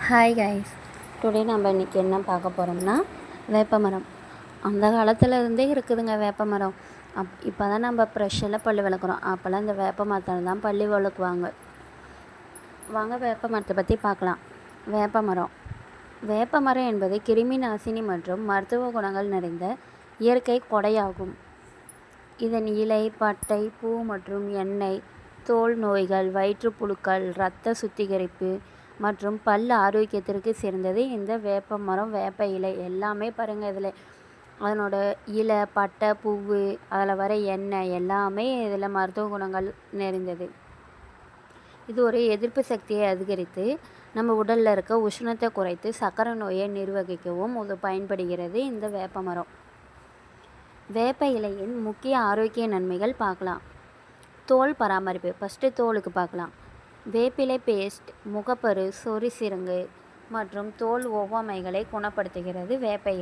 Hi guys, today நம்ம இன்றைக்கி என்ன பார்க்க போகிறோம்னா வேப்பமரம். அந்த காலத்தில் இருந்தே இருக்குதுங்க வேப்பமரம். இப்போ தான் நம்ம ப்ரெஷ்ஷில் பல் விளக்குறோம். அப்போல்லாம் இந்த வேப்ப மரத்தில் தான் பள்ளி விளக்குவாங்க. வாங்க வேப்ப மரத்தை பற்றி பார்க்கலாம். வேப்பமரம் என்பது கிருமி நாசினி மற்றும் மருத்துவ குணங்கள் நிறைந்த இயற்கை கொடையாகும். இதன் இலை, பட்டை, பூ மற்றும் எண்ணெய் தோல் நோய்கள், வயிற்றுப்புழுக்கள், இரத்த சுத்திகரிப்பு மற்றும் பல் ஆரோக்கியத்திற்கு சிறந்தது. இந்த வேப்பமரம், வேப்ப இலை எல்லாமே பாருங்கள், இதில் அதனோட இலை, பட்டை, பூவு, அதில் வர எண்ணெய் எல்லாமே இதில் மருத்துவ குணங்கள் நிறைந்தது. இது ஒரு எதிர்ப்பு சக்தியை அதிகரித்து நம்ம உடலில் இருக்க உஷ்ணத்தை குறைத்து சர்க்கரை நோயை நிர்வகிக்கவும் பயன்படுகிறது இந்த வேப்பமரம். வேப்ப இலையின் முக்கிய ஆரோக்கிய நன்மைகள் பார்க்கலாம். தோல் பராமரிப்பு. ஃபஸ்ட்டு தோலுக்கு பார்க்கலாம். வேப்பிலை பேஸ்ட் முகப்பரு, சொறி சிரங்கு மற்றும் தோல் ஒவ்வாமைகளை குணப்படுத்துகிறது. வேப்ப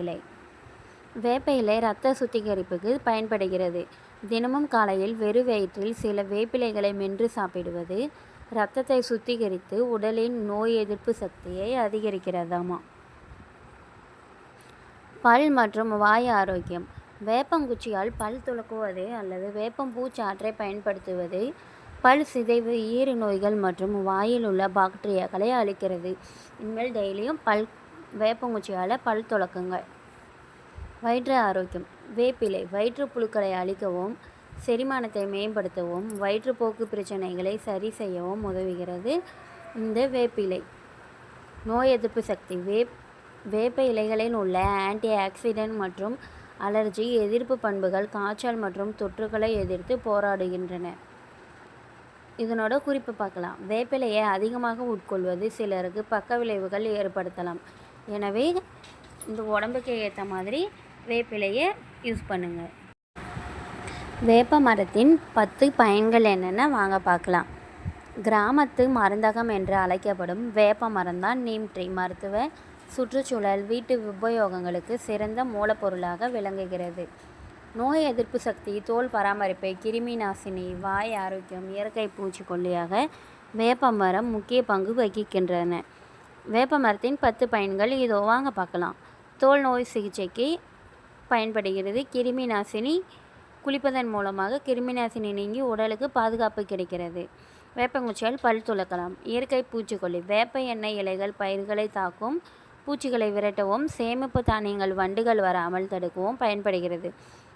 இலை இரத்த சுத்திகரிப்புக்கு பயன்படுகிறது. தினமும் காலையில் வெறும் வயிற்றில் சில வேப்பிலைகளை மென்று சாப்பிடுவது இரத்தத்தை சுத்திகரித்து உடலின் நோய் எதிர்ப்பு சக்தியை அதிகரிக்கிறதாமா. பல் மற்றும் வாய் ஆரோக்கியம். வேப்பங்குச்சியால் பல் துலக்குவது அல்லது வேப்பம்பூச்சாற்றை பயன்படுத்துவது பல் சிதைவு, ஈறு நோய்கள் மற்றும் வாயில் உள்ள பாக்டீரியாக்களை அழிக்கிறது. இனிமேல் டெய்லியும் வேப்பங்குச்சியால் பல் துலக்குங்க. வயிற்று ஆரோக்கியம். வேப்பிலை வயிற்றுப்புழுக்களை அழிக்கவும், செரிமானத்தை மேம்படுத்தவும், வயிற்றுப்போக்கு பிரச்சனைகளை சரி செய்யவும் உதவுகிறது இந்த வேப்பிலை. நோய் எதிர்ப்பு சக்தி. வேப்ப இலைகளில் உள்ள ஆன்டி ஆக்சிடென்ட் மற்றும் அலர்ஜி எதிர்ப்பு பண்புகள் காய்ச்சல் மற்றும் தொற்றுகளை எதிர்த்து போராடுகின்றன. இதனோட குறிப்பு பார்க்கலாம். வேப்பிலையை அதிகமாக உட்கொள்வது சிலருக்கு பக்க விளைவுகள் ஏற்படுத்தலாம். எனவே இந்த உடம்புக்கு ஏற்ற மாதிரி வேப்பிலையை யூஸ் பண்ணுங்கள். வேப்ப மரத்தின் 10 பயன்கள் என்னென்ன வாங்க பார்க்கலாம். கிராமத்து மருந்தகம் என்று அழைக்கப்படும் வேப்ப மரம்தான் நீம் ட்ரீ. மருத்துவ, சுற்றுச்சூழல், வீட்டு உபயோகங்களுக்கு சிறந்த மூலப்பொருளாக விளங்குகிறது. நோய் எதிர்ப்பு சக்தி, தோல் பராமரிப்பு, கிருமி நாசினி, வாய் ஆரோக்கியம், இயற்கை பூச்சிக்கொல்லியாக வேப்பமரம் முக்கிய பங்கு வகிக்கின்றன. வேப்ப மரத்தின் 10 பயன்கள் இதோ வாங்க பார்க்கலாம். தோல் நோய் சிகிச்சைக்கு பயன்படுகிறது. கிருமி நாசினி குளிப்பதன் மூலமாக கிருமி நாசினி நீங்கி உடலுக்கு பாதுகாப்பு கிடைக்கிறது. வேப்பங்குச்சியால் பல் துலக்கலாம். இயற்கை பூச்சிக்கொல்லி. வேப்ப எண்ணெய் இலைகள் பயிர்களை தாக்கும் பூச்சிகளை விரட்டவும், சேமிப்பு தானியங்கள் வண்டுகள் வராமல் தடுக்கவும் பயன்படுகிறது.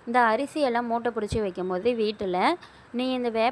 இந்த அரிசியெல்லாம் மூட்டை பிடிச்சி வைக்கும்போது வீட்டில் நீ இந்த வேப்ப